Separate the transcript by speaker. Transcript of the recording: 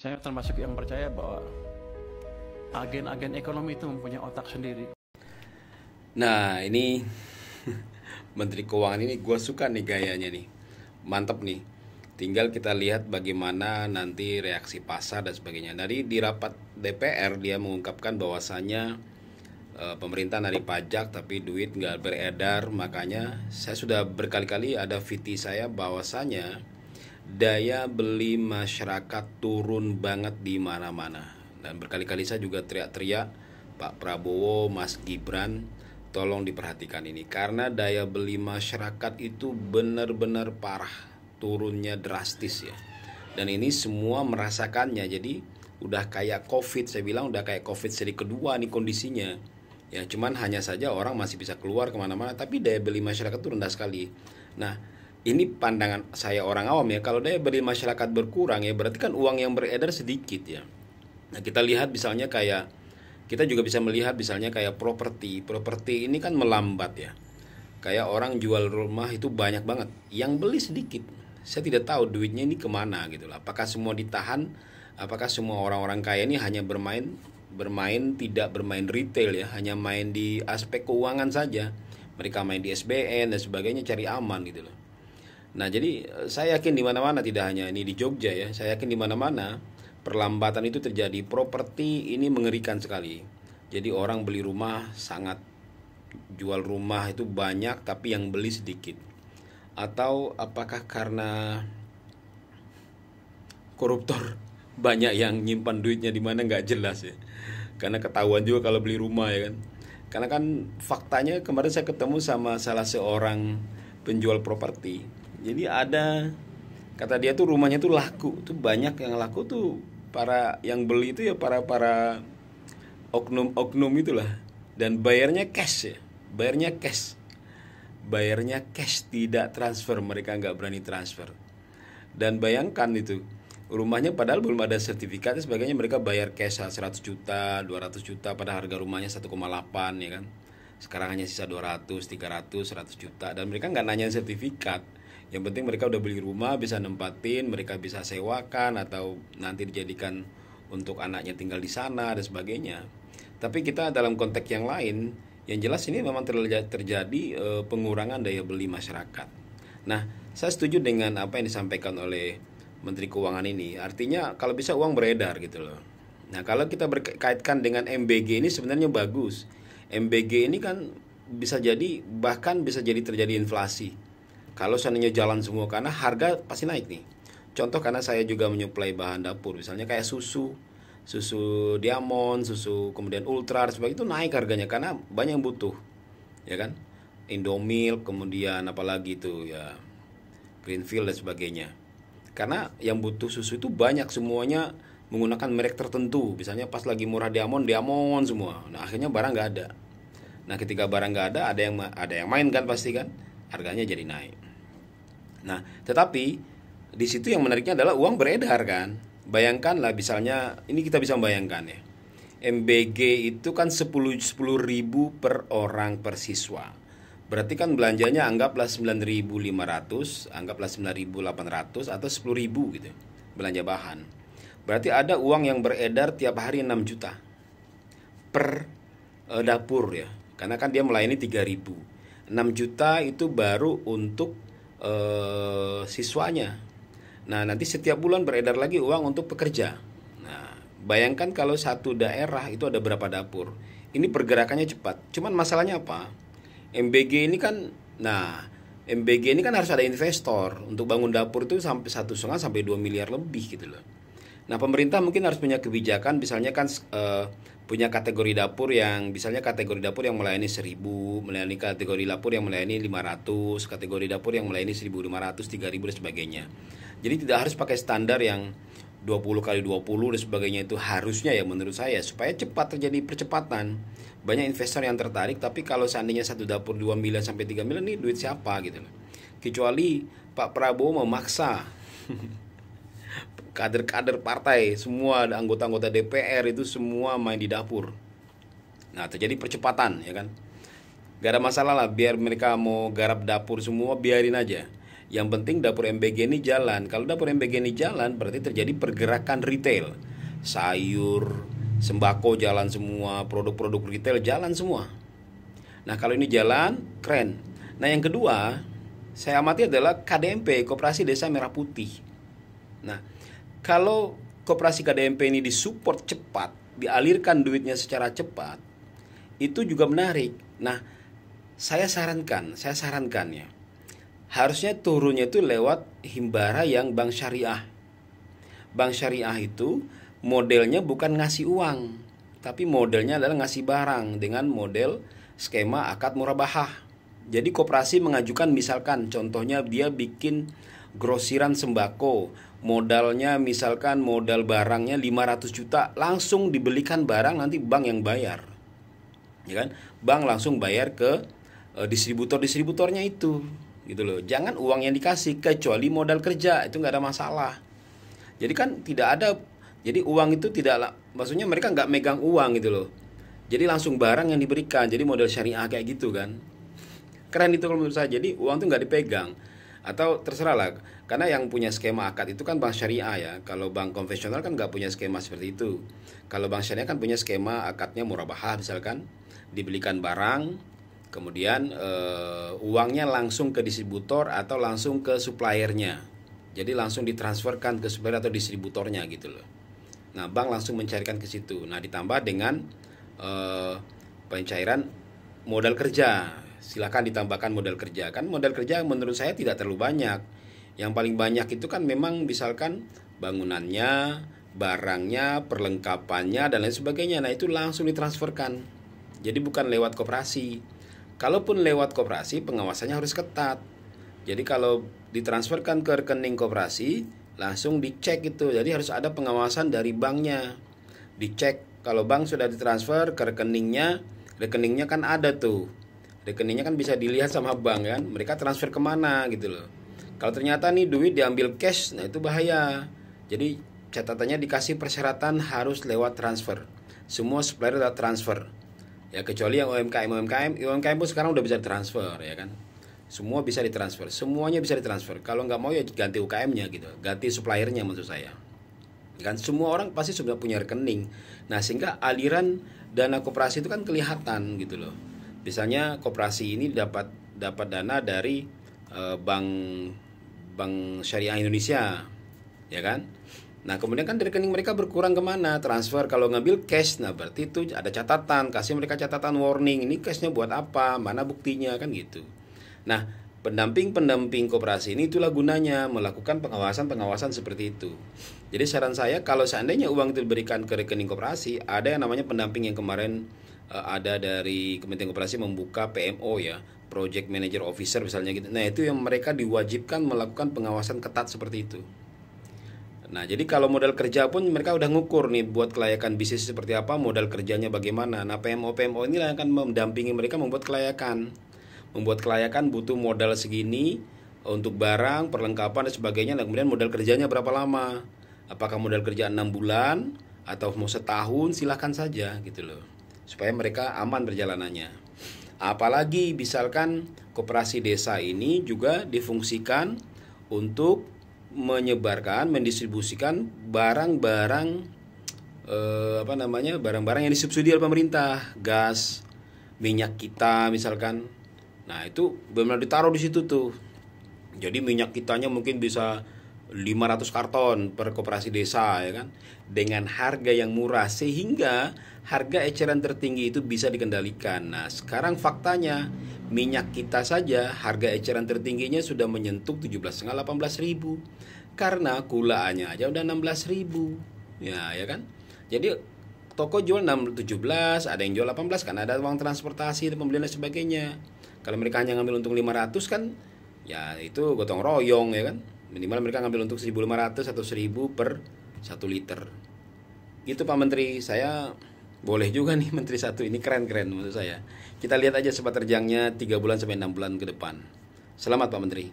Speaker 1: Saya termasuk yang percaya bahwa agen-agen ekonomi itu mempunyai otak sendiri.
Speaker 2: Nah, ini Menteri Keuangan ini gue suka nih gayanya nih. Mantep nih. Tinggal kita lihat bagaimana nanti reaksi pasar dan sebagainya. Tadi di rapat DPR dia mengungkapkan bahwasannya pemerintah narik pajak tapi duit nggak beredar. Makanya saya sudah berkali-kali ada VT saya bahwasanya daya beli masyarakat turun banget di mana-mana. Dan berkali-kali saya juga teriak-teriak, Pak Prabowo, Mas Gibran, tolong diperhatikan ini karena daya beli masyarakat itu benar-benar parah, turunnya drastis ya. Dan ini semua merasakannya. Jadi udah kayak Covid, saya bilang udah kayak Covid seri kedua nih kondisinya. Ya cuman hanya saja orang masih bisa keluar kemana-mana, tapi daya beli masyarakat itu rendah sekali. Nah, ini pandangan saya orang awam ya. Kalau daya beli masyarakat berkurang ya berarti kan uang yang beredar sedikit ya. Nah, kita lihat misalnya kayak kita juga bisa melihat misalnya kayak properti. Properti ini kan melambat ya. Kayak orang jual rumah itu banyak banget, yang beli sedikit. Saya tidak tahu duitnya ini kemana gitu lah. Apakah semua ditahan? Apakah semua orang-orang kaya ini hanya bermain bermain tidak bermain retail ya, hanya main di aspek keuangan saja. Mereka main di SBN dan sebagainya cari aman gitu loh. Nah, jadi saya yakin di mana-mana, tidak hanya ini di Jogja ya. Saya yakin di mana-mana perlambatan itu terjadi. Properti ini mengerikan sekali. Jadi orang beli rumah sangat, jual rumah itu banyak tapi yang beli sedikit. Atau apakah karena koruptor banyak yang nyimpan duitnya di mana nggak jelas ya. Karena ketahuan juga kalau beli rumah ya kan. Karena kan faktanya kemarin saya ketemu sama salah seorang penjual properti. Jadi ada, kata dia tuh rumahnya tuh laku, tuh banyak yang laku tuh para yang beli itu ya para oknum itulah, dan bayarnya cash ya, bayarnya cash, bayarnya cash tidak transfer, mereka nggak berani transfer. Dan bayangkan itu rumahnya padahal belum ada sertifikat dan sebagainya, mereka bayar cash 100 juta 200 juta pada harga rumahnya 1,8 ya kan. Sekarang hanya sisa 200 300 100 juta dan mereka nggak nanya sertifikat. Yang penting mereka udah beli rumah, bisa nempatin, mereka bisa sewakan atau nanti dijadikan untuk anaknya tinggal di sana dan sebagainya. Tapi kita dalam konteks yang lain, yang jelas ini memang terjadi pengurangan daya beli masyarakat. Nah, saya setuju dengan apa yang disampaikan oleh Menteri Keuangan ini. Artinya kalau bisa uang beredar gitu loh. Nah, kalau kita berkaitkan dengan MBG ini sebenarnya bagus. MBG ini kan bisa jadi, bahkan bisa jadi terjadi inflasi kalau seandainya jalan semua, karena harga pasti naik nih. Contoh, karena saya juga menyuplai bahan dapur, misalnya kayak susu Diamond, susu kemudian Ultra dan sebagainya, itu naik harganya karena banyak yang butuh, ya kan. Indomilk, kemudian apalagi itu ya, Greenfield dan sebagainya. Karena yang butuh susu itu banyak, semuanya menggunakan merek tertentu. Misalnya pas lagi murah Diamond semua. Nah, akhirnya barang nggak ada. Nah, ketika barang nggak ada, ada yang main kan pasti kan, harganya jadi naik. Nah, tetapi di situ yang menariknya adalah uang beredar kan. Bayangkanlah misalnya, ini kita bisa membayangkan ya. MBG itu kan 10 ribu per orang per siswa. Berarti kan belanjanya anggaplah 9.500, anggaplah 9.800 atau 10.000 gitu. Belanja bahan. Berarti ada uang yang beredar tiap hari 6 juta per dapur ya. Karena kan dia melayani 3.000. 6 juta itu baru untuk siswanya. Nah, nanti setiap bulan beredar lagi uang untuk pekerja. Nah, bayangkan kalau satu daerah itu ada berapa dapur. Ini pergerakannya cepat. Cuman masalahnya apa? MBG ini kan, nah, MBG ini kan harus ada investor untuk bangun dapur itu sampai 1,5 sampai 2 miliar lebih gitu loh. Nah, pemerintah mungkin harus punya kebijakan, misalnya kan punya kategori dapur yang, misalnya kategori dapur yang melayani 1.000, melayani kategori dapur yang melayani 500, kategori dapur yang melayani 1.500, 3.000 dan sebagainya. Jadi tidak harus pakai standar yang 20 kali 20 dan sebagainya, itu harusnya ya menurut saya supaya cepat terjadi percepatan. Banyak investor yang tertarik, tapi kalau seandainya satu dapur 2 miliar sampai 3 miliar, ini duit siapa gitu loh. Kecuali Pak Prabowo memaksa kader-kader partai, semua anggota-anggota DPR itu semua main di dapur. Nah, terjadi percepatan ya kan. Gak ada masalah lah, biar mereka mau garap dapur semua, biarin aja. Yang penting dapur MBG ini jalan. Kalau dapur MBG ini jalan, berarti terjadi pergerakan retail. Sayur, sembako jalan semua, produk-produk retail jalan semua. Nah, kalau ini jalan, keren. Nah, yang kedua, saya amati adalah KDMP, Koperasi Desa Merah Putih. Nah, kalau Koperasi KDMP ini disupport cepat, dialirkan duitnya secara cepat, itu juga menarik. Nah, saya sarankan ya, harusnya turunnya itu lewat himbara yang bank syariah. Bank syariah itu modelnya bukan ngasih uang, tapi modelnya adalah ngasih barang dengan model skema akad murabahah. Jadi koperasi mengajukan, misalkan contohnya dia bikin grosiran sembako, modalnya misalkan modal barangnya 500 juta, langsung dibelikan barang, nanti bank yang bayar. Ya kan? Bank langsung bayar ke distributornya itu, gitu loh. Jangan uang yang dikasih, kecuali modal kerja, itu nggak ada masalah. Jadi kan tidak ada, jadi uang itu tidak, maksudnya mereka nggak megang uang gitu loh. Jadi langsung barang yang diberikan, jadi model syariah kayak gitu kan. Keren itu kalau menurut saya. Jadi uang itu nggak dipegang, atau terserah lah, karena yang punya skema akad itu kan bank syariah ya. Kalau bank konvensional kan nggak punya skema seperti itu. Kalau bank syariah kan punya skema akadnya murabahah, misalkan dibelikan barang, kemudian uangnya langsung ke distributor atau langsung ke suppliernya. Jadi langsung ditransferkan ke supplier atau distributornya gitu loh. Nah, bank langsung mencairkan ke situ. Nah, ditambah dengan pencairan modal kerja. Silakan ditambahkan modal kerja. Kan modal kerja menurut saya tidak terlalu banyak. Yang paling banyak itu kan memang misalkan bangunannya, barangnya, perlengkapannya dan lain sebagainya. Nah, itu langsung ditransferkan. Jadi bukan lewat koperasi. Kalaupun lewat koperasi, pengawasannya harus ketat. Jadi kalau ditransferkan ke rekening koperasi, langsung dicek itu. Jadi harus ada pengawasan dari banknya. Dicek kalau bank sudah ditransfer ke rekeningnya kan ada tuh. Rekeningnya kan bisa dilihat sama bank kan, mereka transfer kemana gitu loh. Kalau ternyata nih duit diambil cash, nah itu bahaya. Jadi catatannya dikasih persyaratan harus lewat transfer. Semua supplier lewat transfer. Ya kecuali yang UMKM pun sekarang udah bisa transfer ya kan. Semua bisa ditransfer, semuanya bisa ditransfer. Kalau nggak mau ya ganti UKM-nya gitu, ganti suppliernya maksud saya. Kan semua orang pasti sudah punya rekening. Nah, sehingga aliran dana koperasi itu kan kelihatan gitu loh. Misalnya koperasi ini dapat dana dari bank syariah Indonesia, ya kan? Nah, kemudian kan dari rekening mereka berkurang kemana? Transfer. Kalau ngambil cash, nah berarti itu ada catatan, kasih mereka catatan warning, ini cashnya buat apa, mana buktinya, kan gitu. Nah, pendamping koperasi ini itulah gunanya, melakukan pengawasan seperti itu. Jadi saran saya, kalau seandainya uang itu diberikan ke rekening koperasi, ada yang namanya pendamping yang kemarin ada dari Kementerian Koperasi membuka PMO ya, Project Manager Officer misalnya gitu. Nah, itu yang mereka diwajibkan melakukan pengawasan ketat seperti itu. Nah, jadi kalau modal kerja pun mereka udah ngukur nih buat kelayakan bisnis seperti apa, modal kerjanya bagaimana. Nah, PMO ini akan mendampingi mereka membuat kelayakan. Membuat kelayakan butuh modal segini untuk barang, perlengkapan dan sebagainya. Nah, kemudian modal kerjanya berapa lama? Apakah modal kerja 6 bulan atau mau setahun, silahkan saja gitu loh. Supaya mereka aman perjalanannya. Apalagi misalkan koperasi desa ini juga difungsikan untuk mendistribusikan barang-barang barang-barang yang disubsidi oleh pemerintah, gas, minyak kita misalkan. Nah, itu benar-benar ditaruh di situ tuh. Jadi minyak kitanya mungkin bisa 500 karton per koperasi desa ya kan, dengan harga yang murah sehingga harga eceran tertinggi itu bisa dikendalikan. Nah, sekarang faktanya minyak kita saja harga eceran tertingginya sudah menyentuh 17.500-18 ribu, karena gulaannya aja udah 16 ribu ya kan. Jadi toko jual 17, ada yang jual 18 karena ada uang transportasi dan pembelian dan sebagainya. Kalau mereka hanya ngambil untung 500 kan ya itu gotong royong ya kan. Minimal mereka ngambil untuk 1.500 atau 1.000 per 1 liter. Gitu Pak Menteri, saya boleh juga nih Menteri satu ini, keren-keren menurut saya. Kita lihat aja sepak terjangnya 3 bulan sampai 6 bulan ke depan. Selamat Pak Menteri.